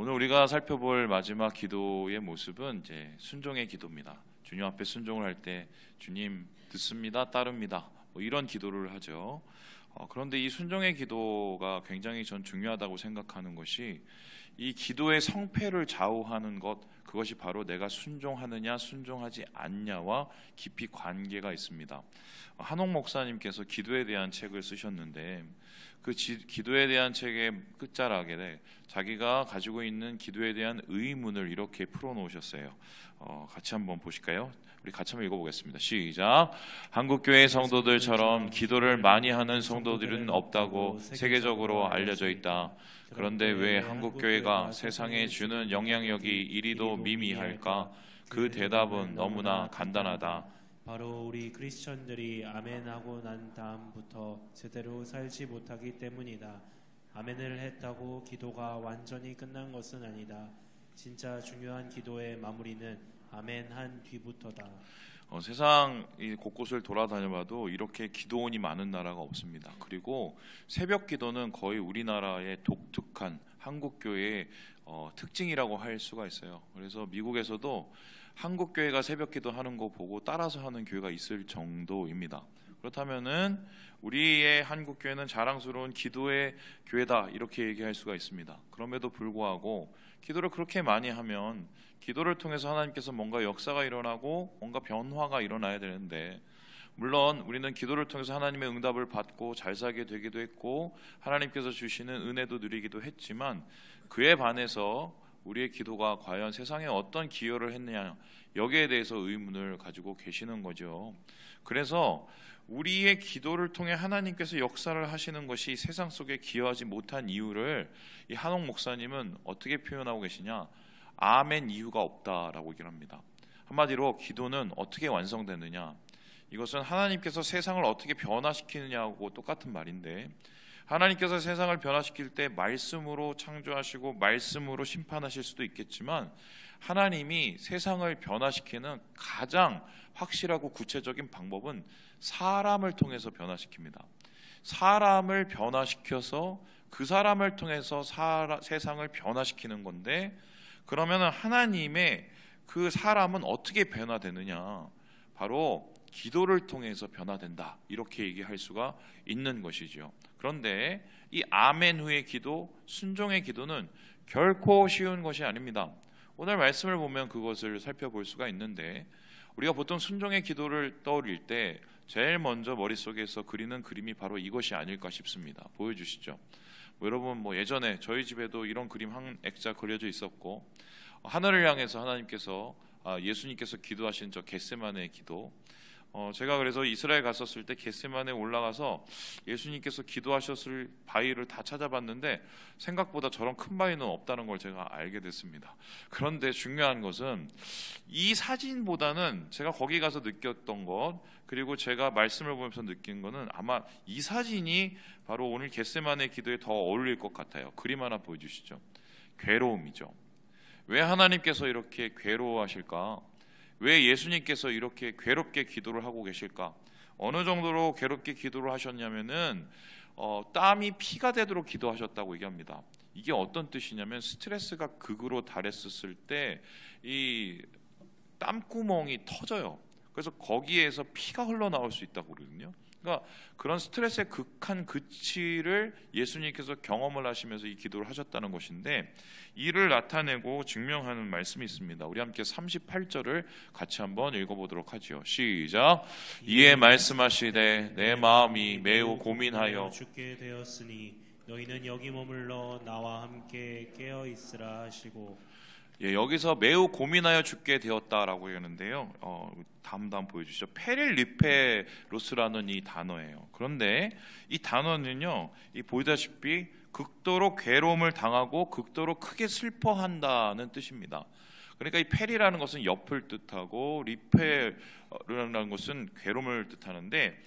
오늘 우리가 살펴볼 마지막 기도의 모습은 이제 순종의 기도입니다. 주님 앞에 순종을 할 때 주님 듣습니다, 따릅니다, 이런 기도를 하죠. 그런데 이 순종의 기도가 굉장히 전 중요하다고 생각하는 것이 이 기도의 성패를 좌우하는 것, 그것이 바로 내가 순종하느냐 순종하지 않냐와 깊이 관계가 있습니다. 한옥 목사님께서 기도에 대한 책을 쓰셨는데 그 기도에 대한 책의 끝자락에 자기가 가지고 있는 기도에 대한 의문을 이렇게 풀어놓으셨어요. 같이 한번 보실까요? 우리 같이 한번 읽어보겠습니다. 시작. 한국교회 성도들처럼 기도를 많이 하는 성도들은 없다고 세계적으로 알려져 있다. 그런데 왜 한국교회가 세상에 주는 영향력이 이리도 미미할까? 그 대답은 너무나 간단하다. 바로 우리 크리스천들이 아멘하고 난 다음부터 제대로 살지 못하기 때문이다. 아멘을 했다고 기도가 완전히 끝난 것은 아니다. 진짜 중요한 기도의 마무리는 아멘한 뒤부터다. 세상 곳곳을 돌아다녀봐도 이렇게 기도원이 많은 나라가 없습니다. 그리고 새벽 기도는 거의 우리나라의 독특한 한국교회의 특징이라고 할 수가 있어요. 그래서 미국에서도 한국교회가 새벽 기도하는 거 보고 따라서 하는 교회가 있을 정도입니다. 그렇다면은 우리의 한국교회는 자랑스러운 기도의 교회다, 이렇게 얘기할 수가 있습니다. 그럼에도 불구하고 기도를 그렇게 많이 하면 기도를 통해서 하나님께서 뭔가 역사가 일어나고 뭔가 변화가 일어나야 되는데, 물론 우리는 기도를 통해서 하나님의 응답을 받고 잘 살게 되기도 했고 하나님께서 주시는 은혜도 누리기도 했지만, 그에 반해서 우리의 기도가 과연 세상에 어떤 기여를 했느냐, 여기에 대해서 의문을 가지고 계시는 거죠. 그래서 우리의 기도를 통해 하나님께서 역사를 하시는 것이 세상 속에 기여하지 못한 이유를 이 한옥 목사님은 어떻게 표현하고 계시냐, 아멘 이유가 없다라고 얘기를 합니다. 한마디로 기도는 어떻게 완성되느냐, 이것은 하나님께서 세상을 어떻게 변화시키느냐하고 똑같은 말인데, 하나님께서 세상을 변화시킬 때 말씀으로 창조하시고 말씀으로 심판하실 수도 있겠지만, 하나님이 세상을 변화시키는 가장 확실하고 구체적인 방법은 사람을 통해서 변화시킵니다. 사람을 변화시켜서 그 사람을 통해서 세상을 변화시키는 건데, 그러면 하나님의 그 사람은 어떻게 변화되느냐, 바로 기도를 통해서 변화된다, 이렇게 얘기할 수가 있는 것이죠. 그런데 이 아멘 후의 기도, 순종의 기도는 결코 쉬운 것이 아닙니다. 오늘 말씀을 보면 그것을 살펴볼 수가 있는데, 우리가 보통 순종의 기도를 떠올릴 때 제일 먼저 머릿속에서 그리는 그림이 바로 이것이 아닐까 싶습니다. 보여주시죠. 여러분 예전에 저희 집에도 이런 그림 한 액자 그려져 있었고, 하늘을 향해서 하나님께서 예수님께서 기도하신 저 겟세마네 기도, 제가 그래서 이스라엘 갔었을 때 겟세마네에 올라가서 예수님께서 기도하셨을 바위를 다 찾아봤는데 생각보다 저런 큰 바위는 없다는 걸 제가 알게 됐습니다. 그런데 중요한 것은 이 사진보다는 제가 거기 가서 느꼈던 것, 그리고 제가 말씀을 보면서 느낀 거는 아마 이 사진이 바로 오늘 겟세마네 기도에 더 어울릴 것 같아요. 그림 하나 보여주시죠. 괴로움이죠. 왜 하나님께서 이렇게 괴로워하실까? 왜 예수님께서 이렇게 괴롭게 기도를 하고 계실까? 어느 정도로 괴롭게 기도를 하셨냐면은 땀이 피가 되도록 기도하셨다고 얘기합니다. 이게 어떤 뜻이냐면, 스트레스가 극으로 달했었을 때 이 땀구멍이 터져요. 그래서 거기에서 피가 흘러나올 수 있다고 그러거든요. 그러니까 그런 스트레스의 극한 그치를 예수님께서 경험을 하시면서 이 기도를 하셨다는 것인데, 이를 나타내고 증명하는 말씀이 있습니다. 우리 함께 38절을 같이 한번 읽어보도록 하죠. 시작. 이에 말씀하시되 내 마음이 매우 고민하여 죽게 되었으니 너희는 여기 머물러 나와 함께 깨어 있으라 하시고. 여기서 매우 고민하여 죽게 되었다라고 하는데요. 다음 보여주시죠. 페릴리페로스라는 이 단어예요. 그런데 이 단어는요, 보이다시피 극도로 괴로움을 당하고 극도로 크게 슬퍼한다는 뜻입니다. 그러니까 이 페리라는 것은 옆을 뜻하고 리페라는 것은 괴로움을 뜻하는데,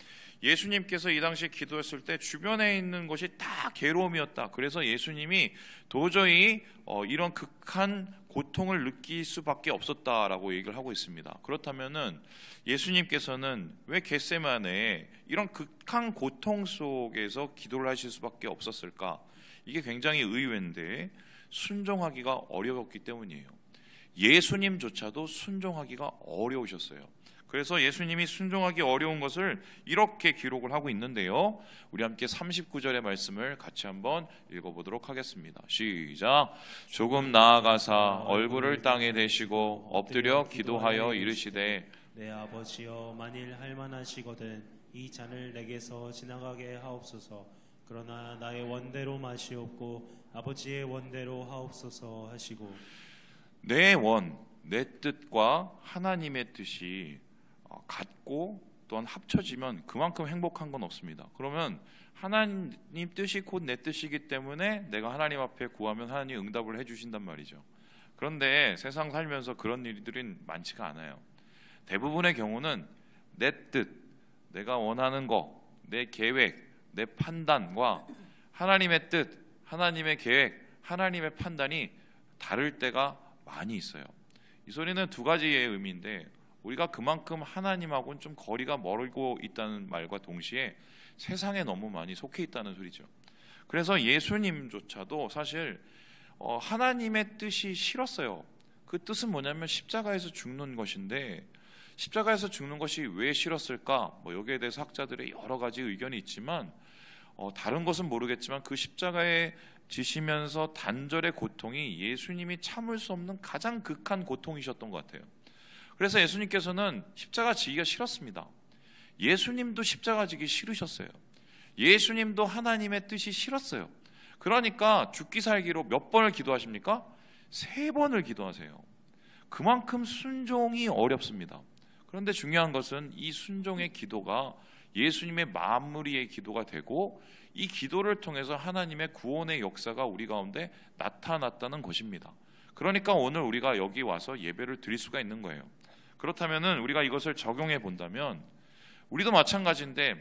예수님께서 이 당시에 기도했을 때 주변에 있는 것이 다 괴로움이었다. 그래서 예수님이 도저히 이런 극한 고통을 느낄 수밖에 없었다라고 얘기를 하고 있습니다. 그렇다면은 예수님께서는 왜 겟세마네에 이런 극한 고통 속에서 기도를 하실 수밖에 없었을까? 이게 굉장히 의외인데, 순종하기가 어려웠기 때문이에요. 예수님조차도 순종하기가 어려우셨어요. 그래서 예수님이 순종하기 어려운 것을 이렇게 기록을 하고 있는데요. 우리 함께 39절의 말씀을 같이 한번 읽어보도록 하겠습니다. 시작. 조금 나아가사 얼굴을 땅에 대시고 엎드려 기도하여 이르시되 내 아버지여, 만일 할만하시거든 이 잔을 내게서 지나가게 하옵소서. 그러나 나의 원대로 마시옵고 아버지의 원대로 하옵소서 하시고, 내 뜻과 하나님의 뜻이 같고 또한 합쳐지면 그만큼 행복한 건 없습니다. 그러면 하나님 뜻이 곧 내 뜻이기 때문에 내가 하나님 앞에 구하면 하나님이 응답을 해주신단 말이죠. 그런데 세상 살면서 그런 일들은 많지가 않아요. 대부분의 경우는 내 뜻, 내가 원하는 거, 내 계획, 내 판단과 하나님의 뜻, 하나님의 계획, 하나님의 판단이 다를 때가 많이 있어요. 이 소리는 두 가지의 의미인데, 우리가 그만큼 하나님하고는 좀 거리가 멀고 있다는 말과 동시에 세상에 너무 많이 속해 있다는 소리죠. 그래서 예수님조차도 사실 하나님의 뜻이 싫었어요. 그 뜻은 뭐냐면 십자가에서 죽는 것인데, 십자가에서 죽는 것이 왜 싫었을까? 여기에 대해서 학자들의 여러 가지 의견이 있지만 다른 것은 모르겠지만 그 십자가에 지시면서 단절의 고통이 예수님이 참을 수 없는 가장 극한 고통이셨던 것 같아요. 그래서 예수님께서는 십자가 지기가 싫었습니다. 예수님도 십자가 지기 싫으셨어요. 예수님도 하나님의 뜻이 싫었어요. 그러니까 죽기 살기로 몇 번을 기도하십니까? 3번을 기도하세요. 그만큼 순종이 어렵습니다. 그런데 중요한 것은 이 순종의 기도가 예수님의 마무리의 기도가 되고, 이 기도를 통해서 하나님의 구원의 역사가 우리 가운데 나타났다는 것입니다. 그러니까 오늘 우리가 여기 와서 예배를 드릴 수가 있는 거예요. 그렇다면 우리가 이것을 적용해 본다면 우리도 마찬가지인데,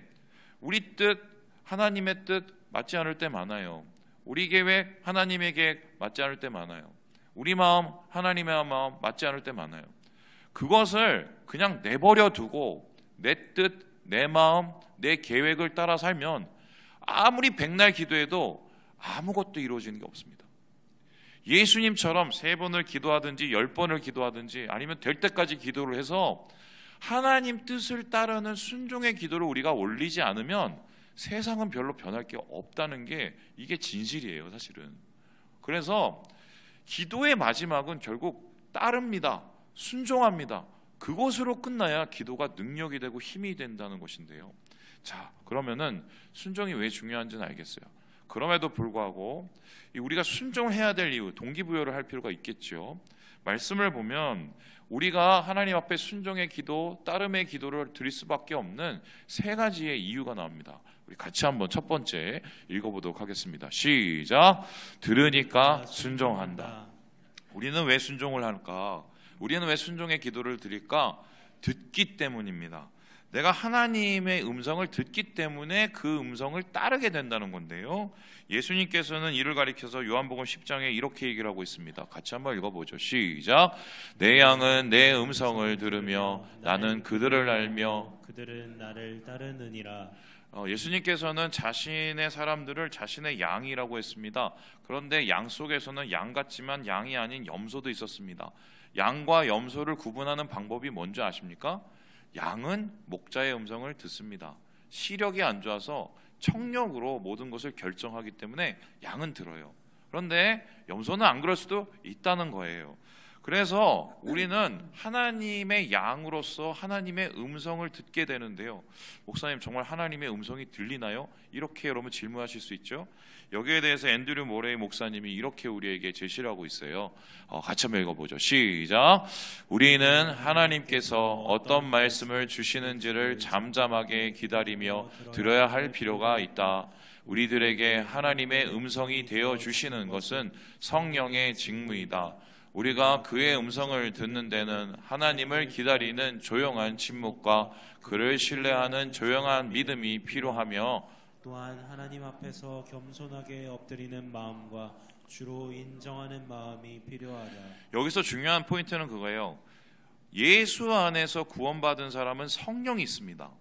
우리 뜻, 하나님의 뜻 맞지 않을 때 많아요. 우리 계획, 하나님의 계획 맞지 않을 때 많아요. 우리 마음, 하나님의 마음 맞지 않을 때 많아요. 그것을 그냥 내버려 두고 내 뜻, 내 마음, 내 계획을 따라 살면 아무리 백날 기도해도 아무것도 이루어지는 게 없습니다. 예수님처럼 3번을 기도하든지 10번을 기도하든지 아니면 될 때까지 기도를 해서 하나님 뜻을 따르는 순종의 기도를 우리가 올리지 않으면 세상은 별로 변할 게 없다는 게 이게 진실이에요, 사실은. 그래서 기도의 마지막은 결국 따릅니다. 순종합니다. 그것으로 끝나야 기도가 능력이 되고 힘이 된다는 것인데요. 자, 그러면은 순종이 왜 중요한지는 알겠어요. 그럼에도 불구하고 우리가 순종해야 될 이유, 동기부여를 할 필요가 있겠죠. 말씀을 보면 우리가 하나님 앞에 순종의 기도, 따름의 기도를 드릴 수밖에 없는 3가지의 이유가 나옵니다. 우리 같이 한번 첫 번째 읽어보도록 하겠습니다. 시작. 들으니까 순종한다. 우리는 왜 순종을 할까? 우리는 왜 순종의 기도를 드릴까? 듣기 때문입니다. 내가 하나님의 음성을 듣기 때문에 그 음성을 따르게 된다는 건데요. 예수님께서는 이를 가리켜서 요한복음 10장에 이렇게 얘기를 하고 있습니다. 같이 한번 읽어보죠. 시작. 내 양은 내 음성을 들으며 나는 그들을 알며 그들은 나를 따르느니라. 예수님께서는 자신의 사람들을 자신의 양이라고 했습니다. 그런데 양 속에서는 양 같지만 양이 아닌 염소도 있었습니다. 양과 염소를 구분하는 방법이 뭔지 아십니까? 양은 목자의 음성을 듣습니다. 시력이 안 좋아서 청력으로 모든 것을 결정하기 때문에 양은 들어요. 그런데 염소는 안 그럴 수도 있다는 거예요. 그래서 우리는 하나님의 양으로서 하나님의 음성을 듣게 되는데요. 목사님, 정말 하나님의 음성이 들리나요? 이렇게 여러분 질문하실 수 있죠. 여기에 대해서 앤드류 모레이 목사님이 이렇게 우리에게 제시를 하고 있어요. 같이 한번 읽어보죠. 시작. 우리는 하나님께서 어떤 말씀을 주시는지를 잠잠하게 기다리며 들어야 할 필요가 있다. 우리들에게 하나님의 음성이 되어 주시는 것은 성령의 직무이다. 우리가 그의 음성을 듣는 데는 하나님을 기다리는 조용한 침묵과 그를 신뢰하는 조용한 믿음이 필요하며, 또한 하나님 앞에서 겸손하게 엎드리는 마음과 주로 인정하는 마음이 필요하다. 여기서 중요한 포인트는 그거예요. 예수 안에서 구원받은 사람은 성령이 있습니다.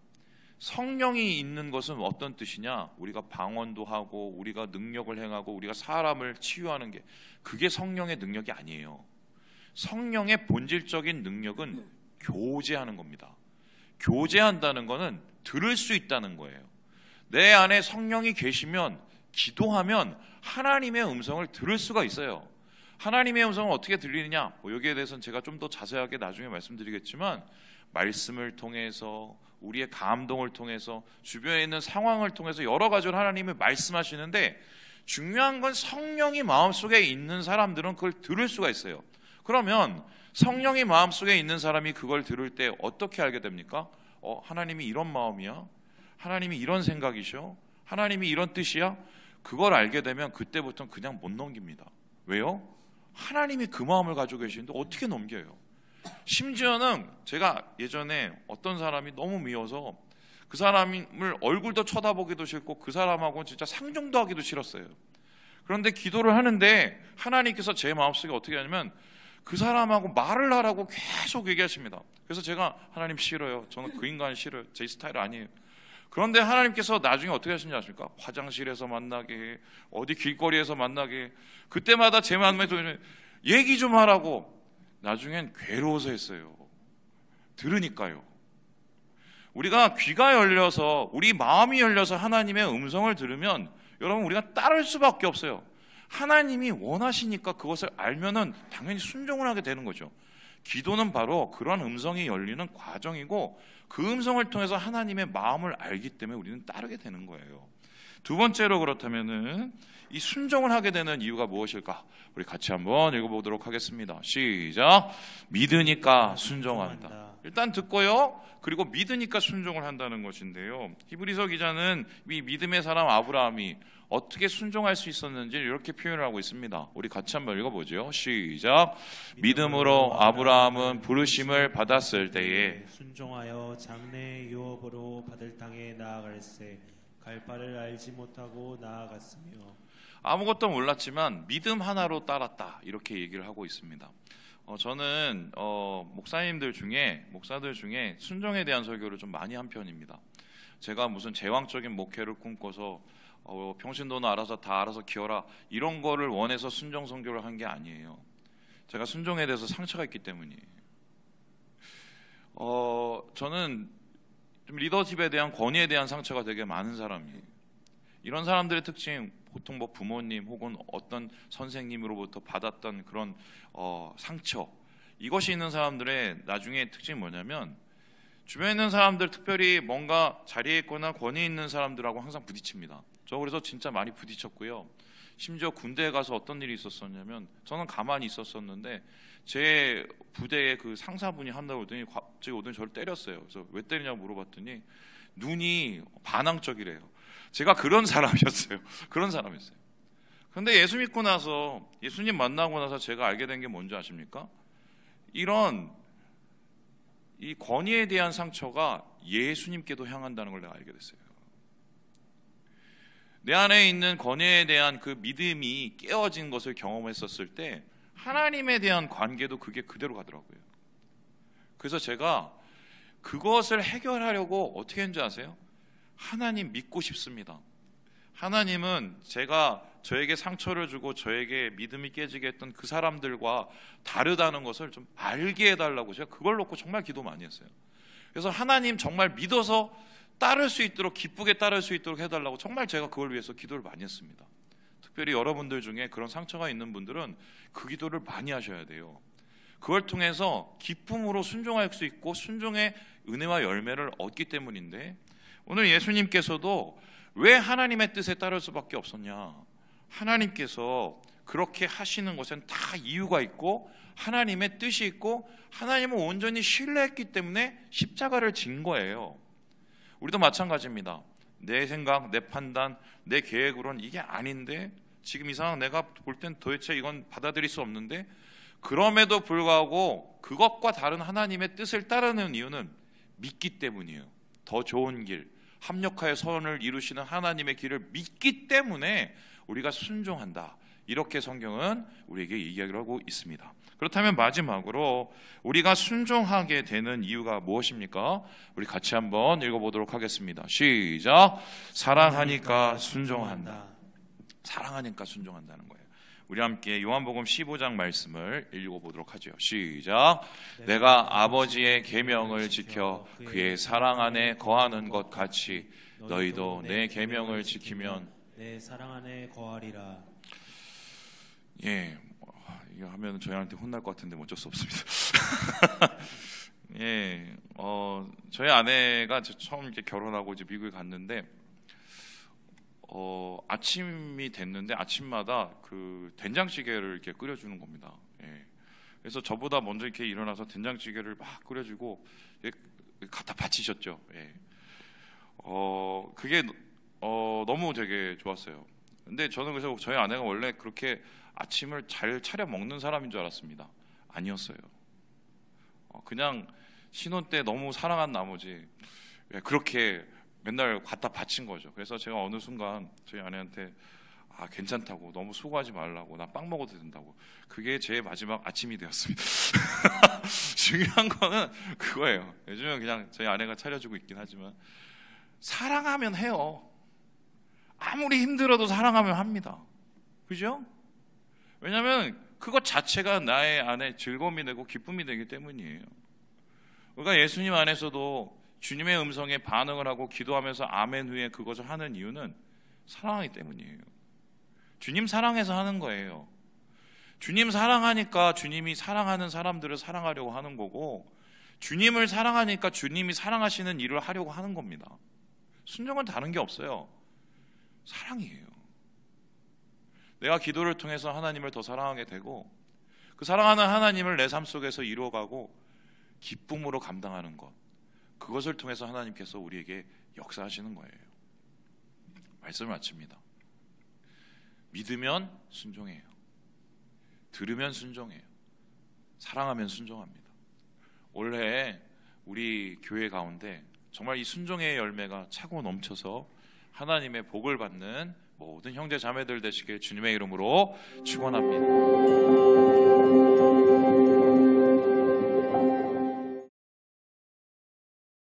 성령이 있는 것은 어떤 뜻이냐? 우리가 방언도 하고 우리가 능력을 행하고 우리가 사람을 치유하는 게, 그게 성령의 능력이 아니에요. 성령의 본질적인 능력은 교제하는 겁니다. 교제한다는 것은 들을 수 있다는 거예요. 내 안에 성령이 계시면 기도하면 하나님의 음성을 들을 수가 있어요. 하나님의 음성을 어떻게 들리느냐? 여기에 대해서는 제가 좀 더 자세하게 나중에 말씀드리겠지만, 말씀을 통해서, 우리의 감동을 통해서, 주변에 있는 상황을 통해서 여러 가지로 하나님이 말씀하시는데, 중요한 건 성령이 마음속에 있는 사람들은 그걸 들을 수가 있어요. 그러면 성령이 마음속에 있는 사람이 그걸 들을 때 어떻게 알게 됩니까? 하나님이 이런 마음이야? 하나님이 이런 생각이셔? 하나님이 이런 뜻이야? 그걸 알게 되면 그때부터는 그냥 못 넘깁니다. 왜요? 하나님이 그 마음을 가지고 계시는데 어떻게 넘겨요? 심지어는 제가 예전에 어떤 사람이 너무 미워서 그 사람을 얼굴도 쳐다보기도 싫고 그 사람하고는 진짜 상종도 하기도 싫었어요. 그런데 기도를 하는데 하나님께서 제 마음속에 어떻게 하냐면 그 사람하고 말을 하라고 계속 얘기하십니다. 그래서 제가 하나님 싫어요. 저는 그 인간 싫어요. 제 스타일 아니에요. 그런데 하나님께서 나중에 어떻게 하시는지 아십니까? 화장실에서 만나게, 어디 길거리에서 만나게, 그때마다 제 마음에 얘기 좀 하라고. 나중엔 괴로워서 했어요. 들으니까요. 우리가 귀가 열려서, 우리 마음이 열려서 하나님의 음성을 들으면 여러분 우리가 따를 수밖에 없어요. 하나님이 원하시니까 그것을 알면은 당연히 순종을 하게 되는 거죠. 기도는 바로 그런 음성이 열리는 과정이고, 그 음성을 통해서 하나님의 마음을 알기 때문에 우리는 따르게 되는 거예요. 두 번째로, 그렇다면은 이 순종을 하게 되는 이유가 무엇일까? 우리 같이 한번 읽어보도록 하겠습니다. 시작. 믿으니까 순종한다. 일단 듣고요, 그리고 믿으니까 순종을 한다는 것인데요, 히브리서 기자는 이 믿음의 사람 아브라함이 어떻게 순종할 수 있었는지 이렇게 표현을 하고 있습니다. 우리 같이 한번 읽어보죠. 시작. 믿음으로 아브라함은 부르심을 받았을 때에 순종하여 장래의 유업으로 받을 땅에 나아갈새 갈 바를 알지 못하고 나아갔으며. 아무것도 몰랐지만 믿음 하나로 따랐다, 이렇게 얘기를 하고 있습니다. 저는 목사들 중에 순종에 대한 설교를 좀 많이 한 편입니다. 제가 무슨 제왕적인 목회를 꿈꿔서 평신도는 알아서 기어라, 이런 거를 원해서 순종 선교를 한 게 아니에요. 제가 순종에 대해서 상처가 있기 때문이에요. 저는 좀 리더십에 대한 권위에 대한 상처가 되게 많은 사람이에요. 이런 사람들의 특징, 보통 부모님 혹은 어떤 선생님으로부터 받았던 그런 상처, 이것이 있는 사람들의 나중에 특징이 뭐냐면, 주변에 있는 사람들, 특별히 뭔가 자리에 있거나 권위 있는 사람들하고 항상 부딪힙니다. 저 그래서 진짜 많이 부딪혔고요. 심지어 군대에 가서 어떤 일이 있었었냐면, 저는 가만히 있었었는데 제 부대의 그 상사분이 한다고 오더니 갑자기 오더니 저를 때렸어요. 그래서 왜 때리냐고 물어봤더니 눈이 반항적이래요. 제가 그런 사람이었어요. 그런데 예수 믿고 나서, 예수님 만나고 나서 제가 알게 된 게 뭔지 아십니까? 이런 이 권위에 대한 상처가 예수님께도 향한다는 걸 내가 알게 됐어요. 내 안에 있는 권위에 대한 그 믿음이 깨어진 것을 경험했었을 때 하나님에 대한 관계도 그게 그대로 가더라고요. 그래서 제가 그것을 해결하려고 어떻게 했는지 아세요? 하나님 믿고 싶습니다. 하나님은 저에게 상처를 주고 저에게 믿음이 깨지게 했던 그 사람들과 다르다는 것을 좀 알게 해달라고 제가 그걸 놓고 정말 기도 많이 했어요. 그래서 하나님 정말 믿어서 따를 수 있도록, 기쁘게 따를 수 있도록 해달라고 정말 제가 그걸 위해서 기도를 많이 했습니다. 특별히 여러분들 중에 그런 상처가 있는 분들은 그 기도를 많이 하셔야 돼요. 그걸 통해서 기쁨으로 순종할 수 있고 순종의 은혜와 열매를 얻기 때문인데, 오늘 예수님께서도 왜 하나님의 뜻에 따를 수밖에 없었냐? 하나님께서 그렇게 하시는 것엔 다 이유가 있고 하나님의 뜻이 있고 하나님을 온전히 신뢰했기 때문에 십자가를 진 거예요. 우리도 마찬가지입니다. 내 생각, 내 판단, 내 계획으로는 이게 아닌데, 지금 이 상황 내가 볼 땐 도대체 이건 받아들일 수 없는데, 그럼에도 불구하고 그것과 다른 하나님의 뜻을 따르는 이유는 믿기 때문이에요. 더 좋은 길, 합력하여 선을 이루시는 하나님의 길을 믿기 때문에 우리가 순종한다, 이렇게 성경은 우리에게 얘기하기로 하고 있습니다. 그렇다면 마지막으로 우리가 순종하게 되는 이유가 무엇입니까? 우리 같이 한번 읽어보도록 하겠습니다. 시작. 사랑하니까 순종한다. 사랑하니까 순종한다는 거예요. 우리 함께 요한복음 15장 말씀을 읽어보도록 하죠. 시작. 내가 아버지의 계명을 지켜 그의 사랑 안에 거하는 것 같이 너희도 내 계명을 지키면 내 사랑 안에 거하리라. 예, 이거 하면 저희한테 혼날 것 같은데 어쩔 수 없습니다. 예, 저희 아내가 처음 이렇게 결혼하고 이제 미국에 갔는데 아침이 됐는데 아침마다 그 된장찌개를 이렇게 끓여주는 겁니다. 예. 그래서 저보다 먼저 이렇게 일어나서 된장찌개를 막 끓여주고 갖다 바치셨죠. 예. 그게 너무 되게 좋았어요. 근데 저는 그래서 저희 아내가 원래 그렇게 아침을 잘 차려 먹는 사람인 줄 알았습니다. 아니었어요. 그냥 신혼 때 너무 사랑한 나머지 그렇게 맨날 갖다 바친 거죠. 그래서 제가 어느 순간 저희 아내한테 괜찮다고, 너무 수고하지 말라고, 나 빵 먹어도 된다고. 그게 제 마지막 아침이 되었습니다. 중요한 거는 그거예요. 요즘은 그냥 저희 아내가 차려주고 있긴 하지만 사랑하면 해요. 아무리 힘들어도 사랑하면 합니다. 그죠? 왜냐하면 그것 자체가 나의 안에 즐거움이 되고 기쁨이 되기 때문이에요. 그러니까 예수님 안에서도 주님의 음성에 반응을 하고 기도하면서 아멘 후에 그것을 하는 이유는 사랑하기 때문이에요. 주님 사랑해서 하는 거예요. 주님 사랑하니까 주님이 사랑하는 사람들을 사랑하려고 하는 거고, 주님을 사랑하니까 주님이 사랑하시는 일을 하려고 하는 겁니다. 순종은 다른 게 없어요. 사랑이에요. 내가 기도를 통해서 하나님을 더 사랑하게 되고, 그 사랑하는 하나님을 내 삶 속에서 이루어가고 기쁨으로 감당하는 것, 그것을 통해서 하나님께서 우리에게 역사하시는 거예요. 말씀을 마칩니다. 믿으면 순종해요. 들으면 순종해요. 사랑하면 순종합니다. 올해 우리 교회 가운데 정말 이 순종의 열매가 차고 넘쳐서 하나님의 복을 받는 모든 형제 자매들 되시길 주님의 이름으로 축원합니다.